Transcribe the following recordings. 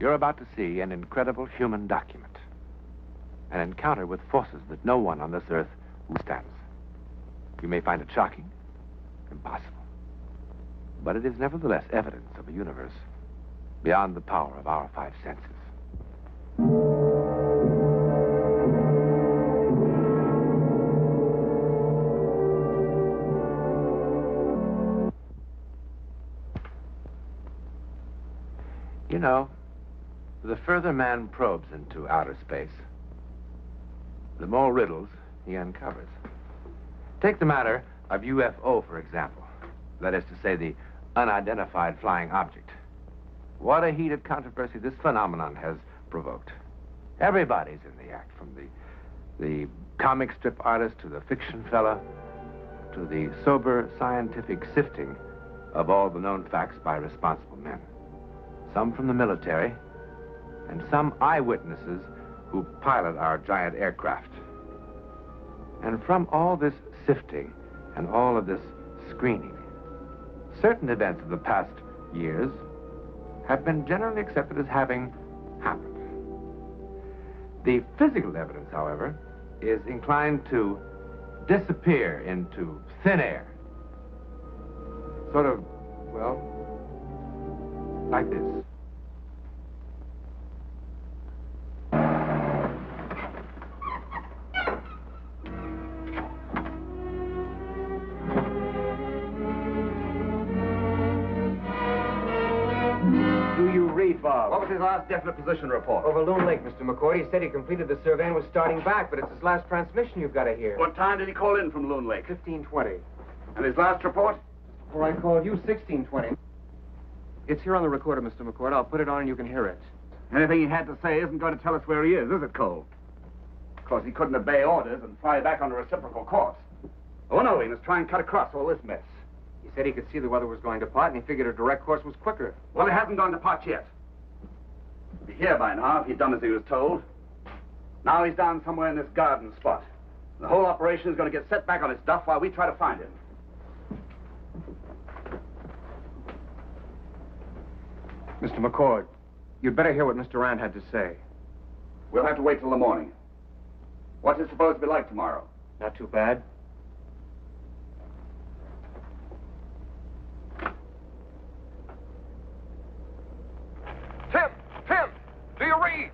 You're about to see an incredible human document. An encounter with forces that no one on this earth withstands. You may find it shocking, impossible. But it is nevertheless evidence of a universe beyond the power of our five senses. You know, the further man probes into outer space, the more riddles he uncovers. Take the matter of UFO, for example. That is to say, the unidentified flying object. What a heated controversy this phenomenon has provoked. Everybody's in the act, from the comic strip artist to the fiction fella, to the sober scientific sifting of all the known facts by responsible men. Some from the military, and some eyewitnesses who pilot our giant aircraft. And from all this sifting and all of this screening, certain events of the past years have been generally accepted as having happened. The physical evidence, however, is inclined to disappear into thin air. Sort of, well, like this. What was his last definite position report? Over Loon Lake, Mr. McCord. He said he completed the survey and was starting back, but it's his last transmission you've got to hear. What time did he call in from Loon Lake? 15:20. And his last report? Before I called you, 16:20. It's here on the recorder, Mr. McCord. I'll put it on and you can hear it. Anything he had to say isn't going to tell us where he is it, Cole? Of course, he couldn't obey orders and fly back on a reciprocal course. Oh, no, he must try and cut across all this mess. He said he could see the weather was going to pot, and he figured a direct course was quicker. Well, it hasn't gone to pot yet. He'd be here by now if he'd done as he was told. Now he's down somewhere in this garden spot. The whole operation is going to get set back on its duff while we try to find him. Mr. McCord, you'd better hear what Mr. Rand had to say. We'll have to wait till the morning. What's it supposed to be like tomorrow? Not too bad. Tim, do you read?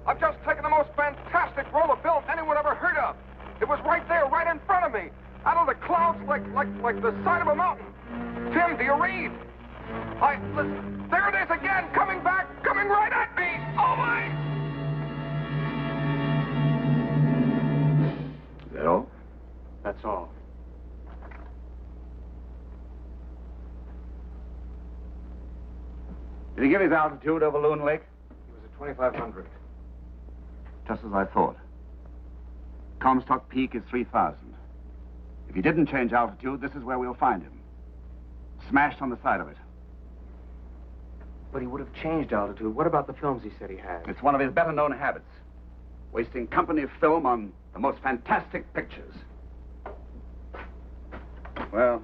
I've just taken the most fantastic roll of film anyone ever heard of. It was right there, right in front of me. Out of the clouds like the side of a mountain. Tim, do you read? Listen, there it is again, coming back, coming right at me. Oh, my! Is that all? That's all. Did he give his altitude over Loon Lake? He was at 2,500. Just as I thought. Comstock Peak is 3,000. If he didn't change altitude, this is where we'll find him. Smashed on the side of it. But he would have changed altitude. What about the films he said he had? It's one of his better-known habits. Wasting company film on the most fantastic pictures. Well,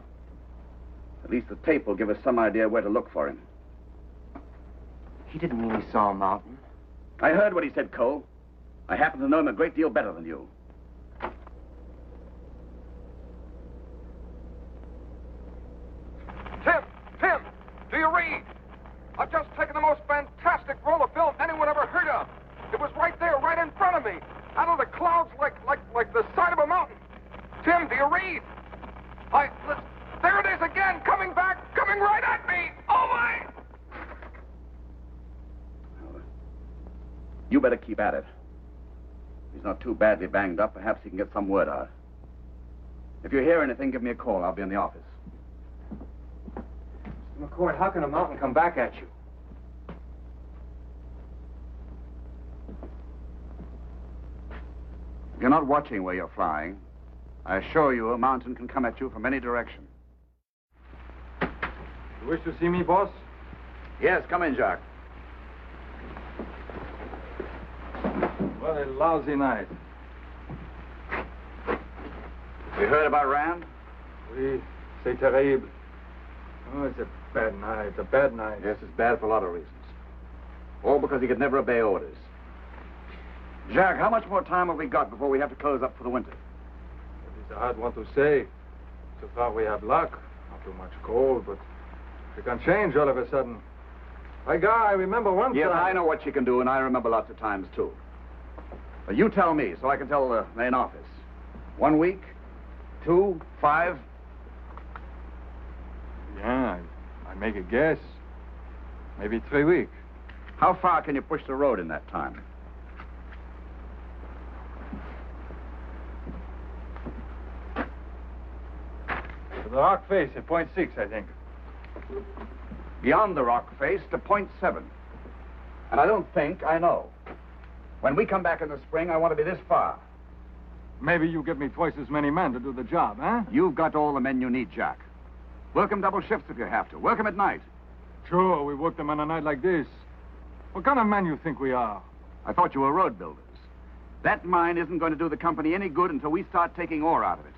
at least the tape will give us some idea where to look for him. He didn't mean he saw a mountain. I heard what he said, Cole. I happen to know him a great deal better than you. Tim, do you read? I've just taken the most fantastic roll of film anyone ever heard of. It was right there, right in front of me. Out of the clouds like the side of a mountain. Tim, do you read? Listen, there it is again, coming back, coming right at me. Oh, my! You better keep at it. If he's not too badly banged up, perhaps he can get some word out. If you hear anything, give me a call. I'll be in the office. Mr. McCord, how can a mountain come back at you? If you're not watching where you're flying, I assure you a mountain can come at you from any direction. You wish to see me, boss? Yes, come in, Jacques. What a lousy night. We heard about Rand? Oui, c'est terrible. Oh, it's a bad night, a bad night. Yes, it's bad for a lot of reasons. All because he could never obey orders. Jacques, how much more time have we got before we have to close up for the winter? It's a hard one to say. So far we have luck. Not too much cold, but it can change all of a sudden. My God, I remember one Yeah, time... I know what you can do, and I remember lots of times, too. But you tell me, so I can tell the main office. 1 week? 2? 5? Yeah, I make a guess. Maybe 3 weeks. How far can you push the road in that time? To the rock face at point 6, I think. Beyond the rock face to point 7. And I don't think I know. When we come back in the spring, I want to be this far. Maybe you get me twice as many men to do the job, huh? You've got all the men you need, Jack. Work them double shifts if you have to. Work them at night. Sure, we work them on a night like this. What kind of men you think we are? I thought you were road builders. That mine isn't going to do the company any good until we start taking ore out of it.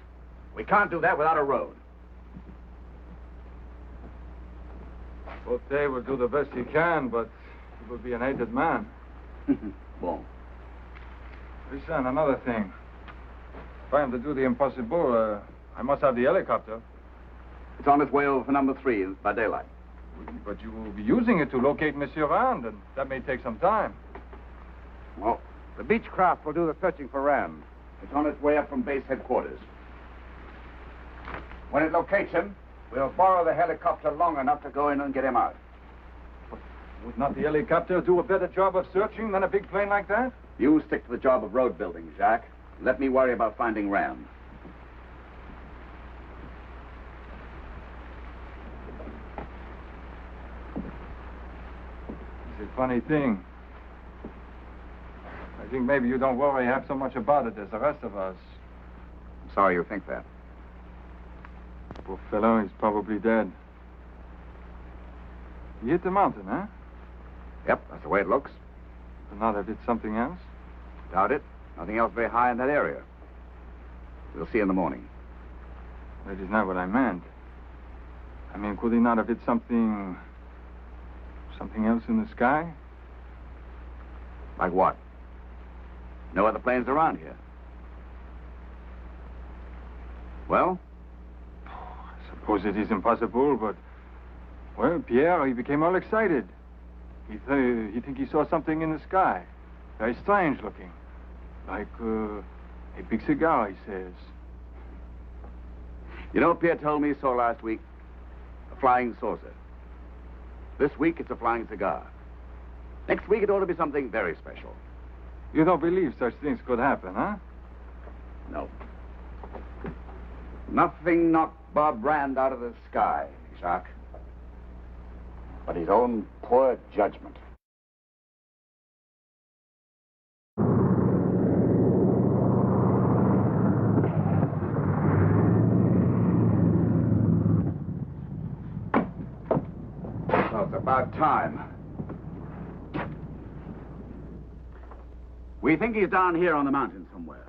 We can't do that without a road. Bote will do the best he can, but he will be an hated man. Bon. Listen, another thing. If I am to do the impossible, I must have the helicopter. It's on its way over for number 3 by daylight. But you will be using it to locate Monsieur Rand, and that may take some time. Well, the Beechcraft will do the searching for Rand. It's on its way up from base headquarters. When it locates him, we'll borrow the helicopter long enough to go in and get him out. Would not the helicopter do a better job of searching than a big plane like that? You stick to the job of road building, Jacques. Let me worry about finding Rand. It's a funny thing. I think maybe you don't worry half so much about it as the rest of us. I'm sorry you think that. Poor fellow, he's probably dead. He hit the mountain, huh? Yep, that's the way it looks. But not if it's something else? Doubt it. Nothing else very high in that area. We'll see in the morning. That is not what I meant. I mean, could he not have hit something else in the sky? Like what? No other planes around here. Well? I suppose it is impossible, but... Well, Pierre, he became all excited. He think he saw something in the sky. Very strange looking. Like, a big cigar, he says. You know, Pierre told me he saw last week a flying saucer. This week, it's a flying cigar. Next week, it ought to be something very special. You don't believe such things could happen, huh? No. Nothing knocked Bob Rand out of the sky, Jacques. But his own poor judgment. Well, it's about time. We think he's down here on the mountain somewhere.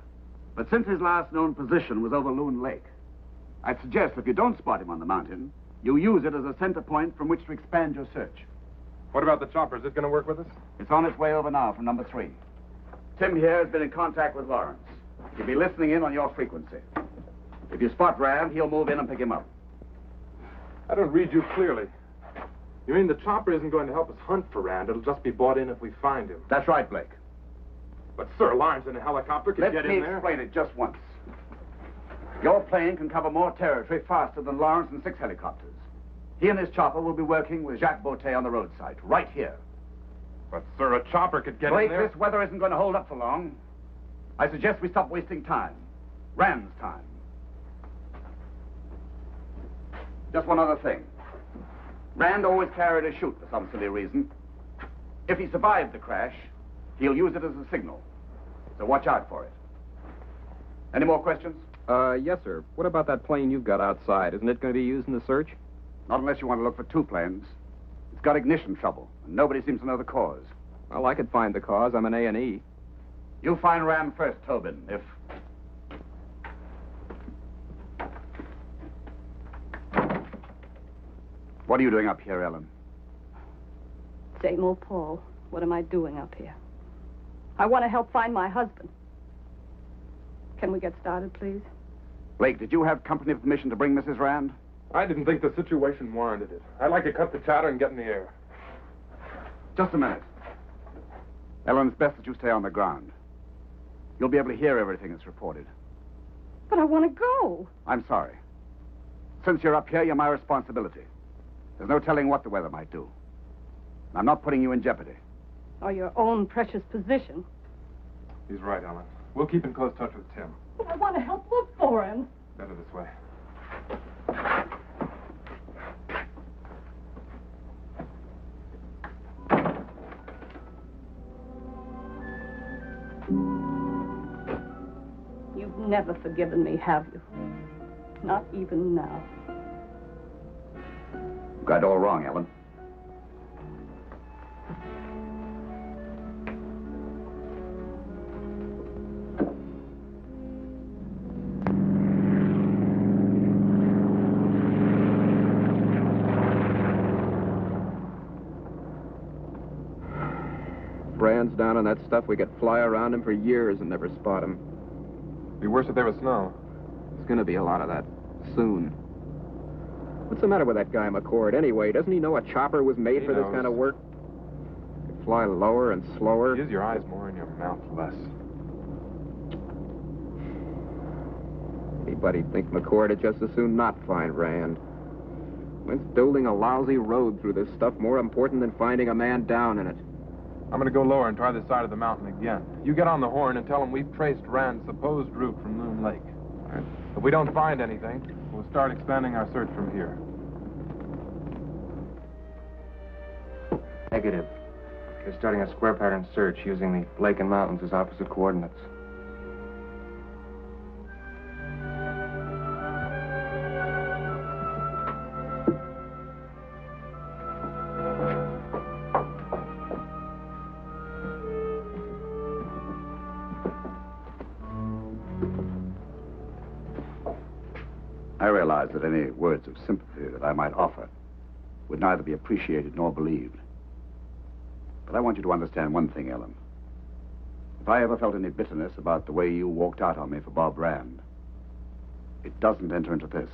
But since his last known position was over Loon Lake, I'd suggest if you don't spot him on the mountain, you use it as a center point from which to expand your search. What about the chopper? Is it going to work with us? It's on its way over now from number 3. Tim here has been in contact with Lawrence. He'll be listening in on your frequency. If you spot Rand, he'll move in and pick him up. I don't read you clearly. You mean the chopper isn't going to help us hunt for Rand? It'll just be brought in if we find him. That's right, Blake. But, sir, Lawrence in a helicopter could get in there. Let me explain it just once. Your plane can cover more territory faster than Lawrence and 6 helicopters. He and his chopper will be working with Jacques Beauté on the roadside, right here. But, sir, a chopper could get Blake, in there. this weather isn't going to hold up for long. I suggest we stop wasting time. Rand's time. Just one other thing. Rand always carried a chute for some silly reason. If he survived the crash, he'll use it as a signal. So watch out for it. Any more questions? Yes, sir. What about that plane you've got outside? Isn't it going to be used in the search? Not unless you want to look for 2 planes. It's got ignition trouble, and nobody seems to know the cause. Well, I could find the cause. I'm an A&E. You find Ram first, Tobin, if... What are you doing up here, Ellen? Same old Paul. What am I doing up here? I want to help find my husband. Can we get started, please? Blake, did you have company permission to bring Mrs. Rand? I didn't think the situation warranted it. I'd like to cut the chatter and get in the air. Just a minute. Ellen, it's best that you stay on the ground. You'll be able to hear everything that's reported. But I want to go. I'm sorry. Since you're up here, you're my responsibility. There's no telling what the weather might do. And I'm not putting you in jeopardy. Or your own precious position. He's right, Ellen. We'll keep in close touch with Tim. But I want to help look for him. Better this way. You've never forgiven me, have you? Not even now. You got it all wrong, Ellen. Rand's down on that stuff, we could fly around him for years and never spot him. Be worse if there was snow. There's gonna be a lot of that soon. What's the matter with that guy, McCord, anyway? Doesn't he know a chopper was made for this kind of work? Could fly lower and slower. Use your eyes more and your mouth less. Anybody'd think McCord would just as soon not find Rand. When's building a lousy road through this stuff more important than finding a man down in it? I'm going to go lower and try this side of the mountain again. You get on the horn and tell him we've traced Rand's supposed route from Loon Lake. All right. If we don't find anything, we'll start expanding our search from here. Negative. We're starting a square pattern search using the lake and mountains as opposite coordinates. I realize that any words of sympathy that I might offer would neither be appreciated nor believed. But I want you to understand one thing, Ellen. If I ever felt any bitterness about the way you walked out on me for Bob Rand, it doesn't enter into this.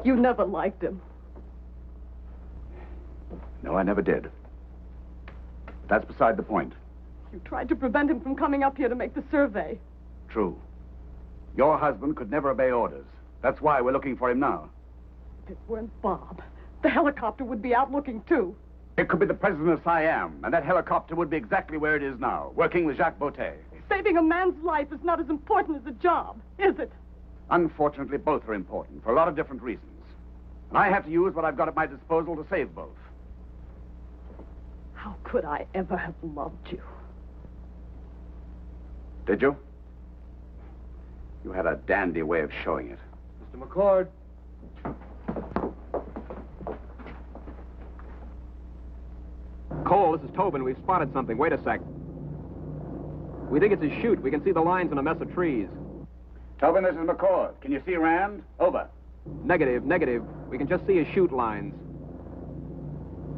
You never liked him. No, I never did. But that's beside the point. You tried to prevent him from coming up here to make the survey. True. Your husband could never obey orders. That's why we're looking for him now. If it weren't Bob, the helicopter would be out looking too. It could be the president of Siam, and that helicopter would be exactly where it is now, working with Jacques Bottet. Saving a man's life is not as important as a job, is it? Unfortunately, both are important for a lot of different reasons. And I have to use what I've got at my disposal to save both. How could I ever have loved you? Did you? You had a dandy way of showing it. Mr. McCord. Cole, this is Tobin. We've spotted something. Wait a sec. We think it's a chute. We can see the lines in a mess of trees. Tobin, this is McCord. Can you see Rand? Over. Negative, negative. We can just see his chute lines.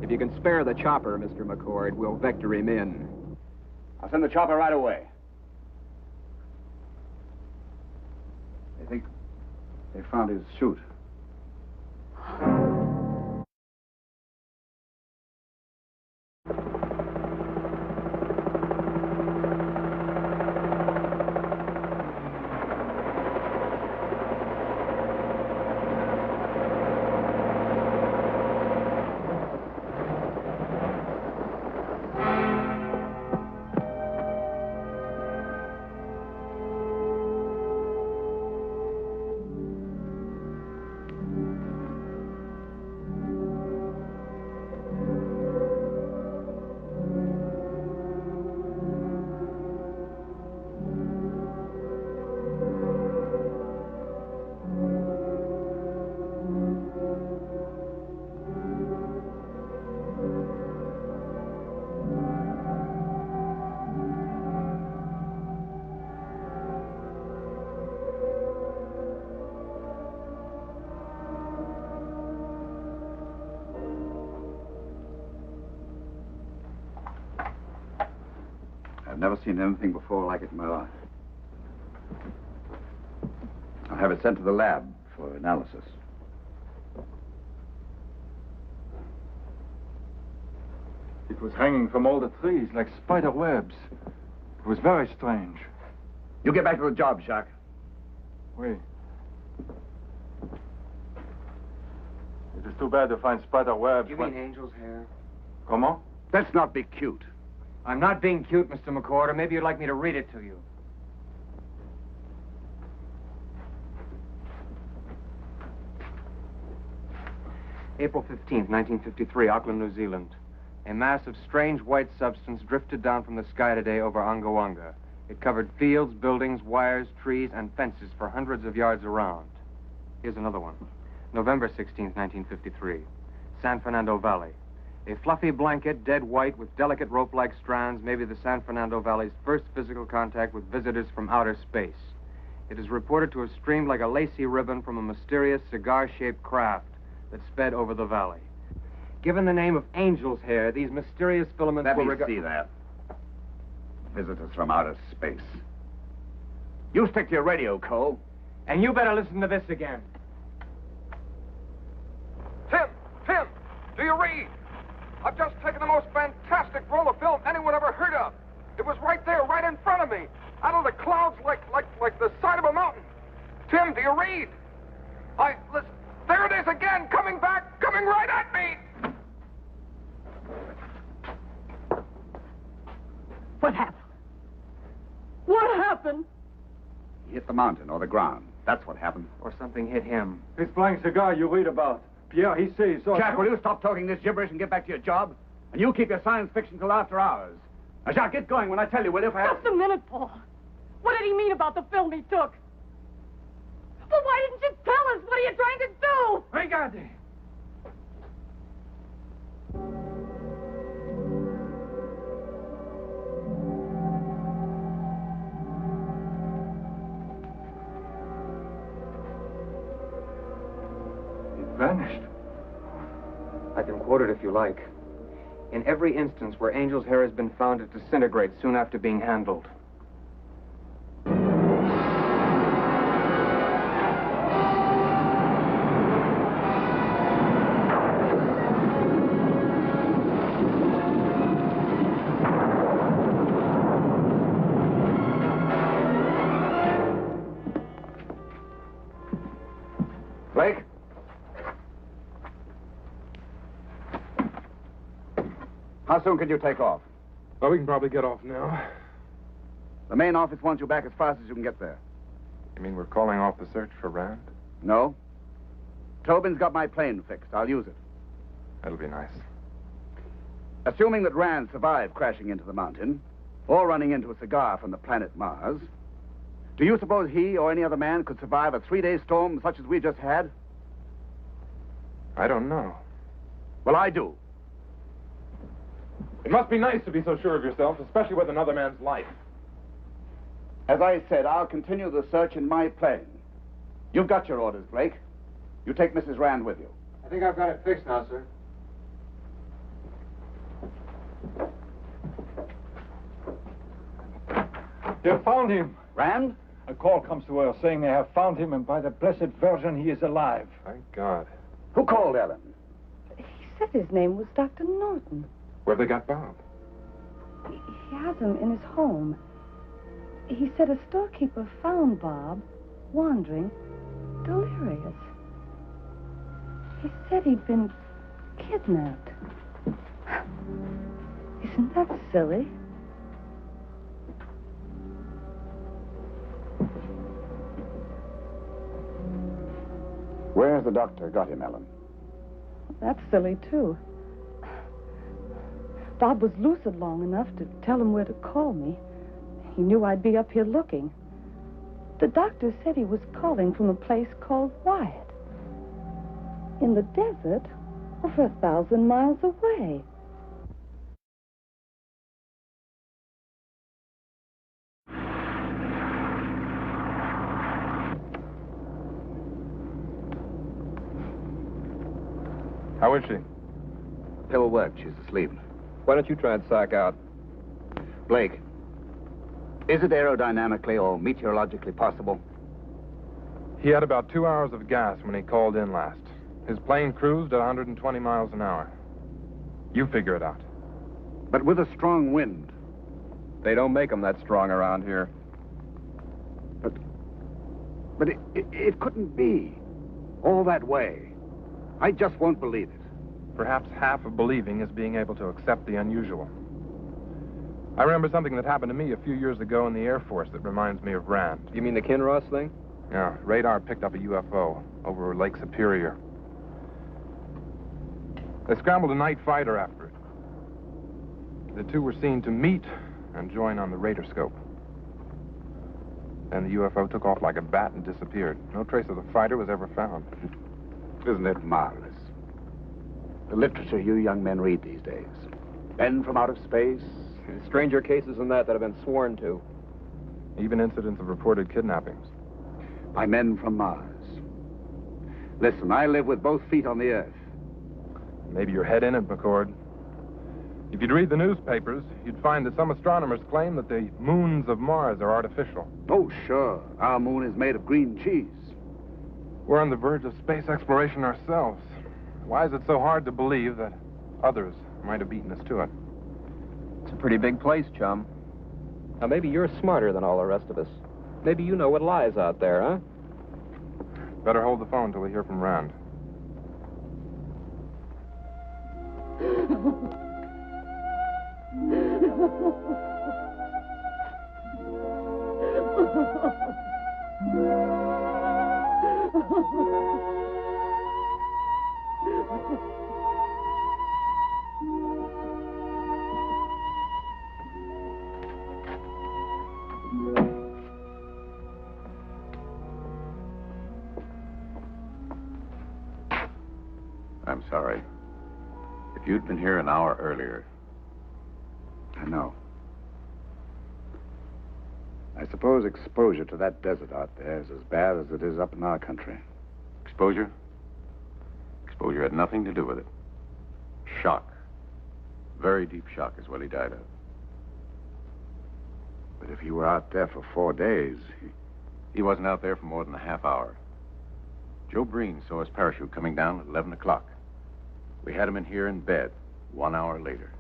If you can spare the chopper, Mr. McCord, we'll vector him in. I'll send the chopper right away. They think they found his chute. I've never seen anything before like it in my life. I'll have it sent to the lab for analysis. It was hanging from all the trees like spider webs. It was very strange. You get back to the job, Jacques. Oui. It is too bad to find spider webs. You mean angel's hair? Comment? Let's not be cute. I'm not being cute, Mr. McCord, or maybe you'd like me to read it to you. April 15th, 1953, Auckland, New Zealand. A mass of strange white substance drifted down from the sky today over Angawanga. It covered fields, buildings, wires, trees, and fences for hundreds of yards around. Here's another one. November 16th, 1953, San Fernando Valley. A fluffy blanket, dead white, with delicate rope-like strands, may be the San Fernando Valley's first physical contact with visitors from outer space. It is reported to have streamed like a lacy ribbon from a mysterious cigar-shaped craft that sped over the valley. Given the name of angel's hair, these mysterious filaments Let were me see that. Visitors from outer space. You stick to your radio, Cole. And you better listen to this again. Tim, do you read? I've just taken the most fantastic roll of film anyone ever heard of. It was right there, right in front of me, out of the clouds like the side of a mountain. Tim, do you read? Listen, there it is again, coming back, coming right at me. What happened? What happened? He hit the mountain or the ground. That's what happened. Or something hit him. This flying cigar you read about. Pierre, he says so. Jack, will you stop talking this gibberish and get back to your job? And you keep your science fiction till after hours. Now, Jacques, get going when I tell you, will you? Just a minute, Paul. What did he mean about the film he took? Well, why didn't you tell us? What are you trying to do? Regardez. Vanished. I can quote it if you like. In every instance where angel's hair has been found, it disintegrates soon after being handled. Blake? How soon can you take off? Well, we can probably get off now. The main office wants you back as fast as you can get there. You mean we're calling off the search for Rand? No? Tobin's got my plane fixed. I'll use it. That'll be nice. Assuming that Rand survived crashing into the mountain, or running into a cigar from the planet Mars, do you suppose he or any other man could survive a 3-day storm such as we just had? I don't know. Well, I do. It must be nice to be so sure of yourself, especially with another man's life. As I said, I'll continue the search in my plane. You've got your orders, Blake. You take Mrs. Rand with you. I think I've got it fixed now, sir. They have found him. Rand? A call comes to her saying they have found him, and by the Blessed Virgin, he is alive. Thank God. Who called Ellen? He said his name was Dr. Norton. Where've they got Bob? He has him in his home. He said a storekeeper found Bob wandering, delirious. He said he'd been kidnapped. Isn't that silly? Where's the doctor got him, Ellen? That's silly, too. Bob was lucid long enough to tell him where to call me. He knew I'd be up here looking. The doctor said he was calling from a place called Wyatt. In the desert, over 1,000 miles away. How is she? Pill worked. She's asleep. Why don't you try and psych out? Blake, Is it aerodynamically or meteorologically possible? He had about 2 hours of gas when he called in last. His plane cruised at 120 miles an hour. You figure it out. But with a strong wind. They don't make them that strong around here. But it couldn't be. All that way. I just won't believe it. Perhaps half of believing is being able to accept the unusual. I remember something that happened to me a few years ago in the Air Force that reminds me of Rand. You mean the Kinross thing? Yeah, radar picked up a UFO over Lake Superior. They scrambled a night fighter after it. The two were seen to meet and join on the radarscope. Then the UFO took off like a bat and disappeared. No trace of the fighter was ever found. Isn't it marvelous? The literature you young men read these days. Men from outer space. Stranger cases than that have been sworn to. Even incidents of reported kidnappings. By men from Mars. Listen, I live with both feet on the earth. Maybe your head in it, McCord. If you'd read the newspapers, you'd find that some astronomers claim that the moons of Mars are artificial. Oh, sure. Our moon is made of green cheese. We're on the verge of space exploration ourselves. Why is it so hard to believe that others might have beaten us to it? It's a pretty big place, chum. Now, maybe you're smarter than all the rest of us. Maybe you know what lies out there, huh? Better hold the phone till we hear from Rand. I'm sorry. If you'd been here an hour earlier... I know. I suppose exposure to that desert out there is as bad as it is up in our country. Exposure? Exposure had nothing to do with it. Shock. Very deep shock is what he died of. But if he were out there for 4 days, He wasn't out there for more than a half hour. Joe Breen saw his parachute coming down at 11 o'clock. We had him in here in bed 1 hour later.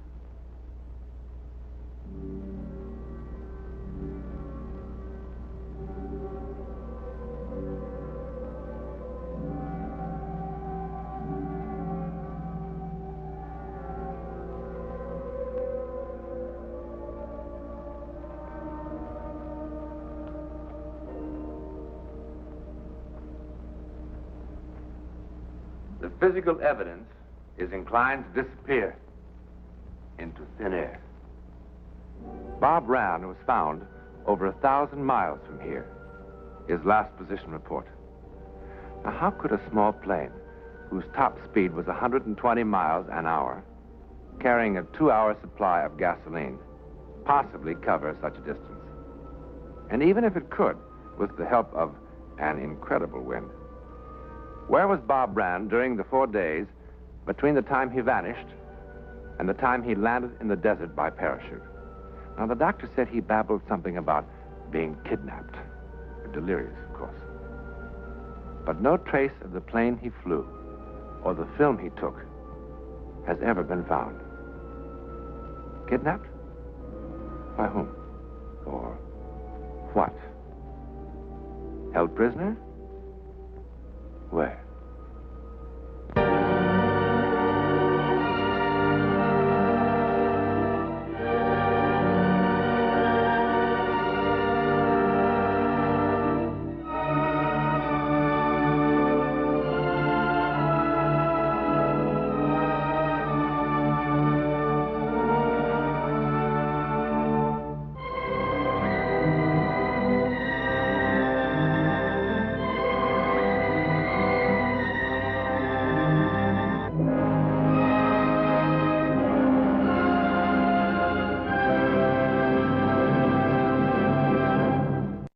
The physical evidence is inclined to disappear into thin air. Bob Rand was found over 1,000 miles from here. His last position report. Now, how could a small plane, whose top speed was 120 miles an hour, carrying a 2-hour supply of gasoline, possibly cover such a distance? And even if it could, with the help of an incredible wind, where was Bob Rand during the 4 days between the time he vanished and the time he landed in the desert by parachute? Now, the doctor said he babbled something about being kidnapped. Delirious, of course. But no trace of the plane he flew or the film he took has ever been found. Kidnapped? By whom? Or what? Held prisoner? Where?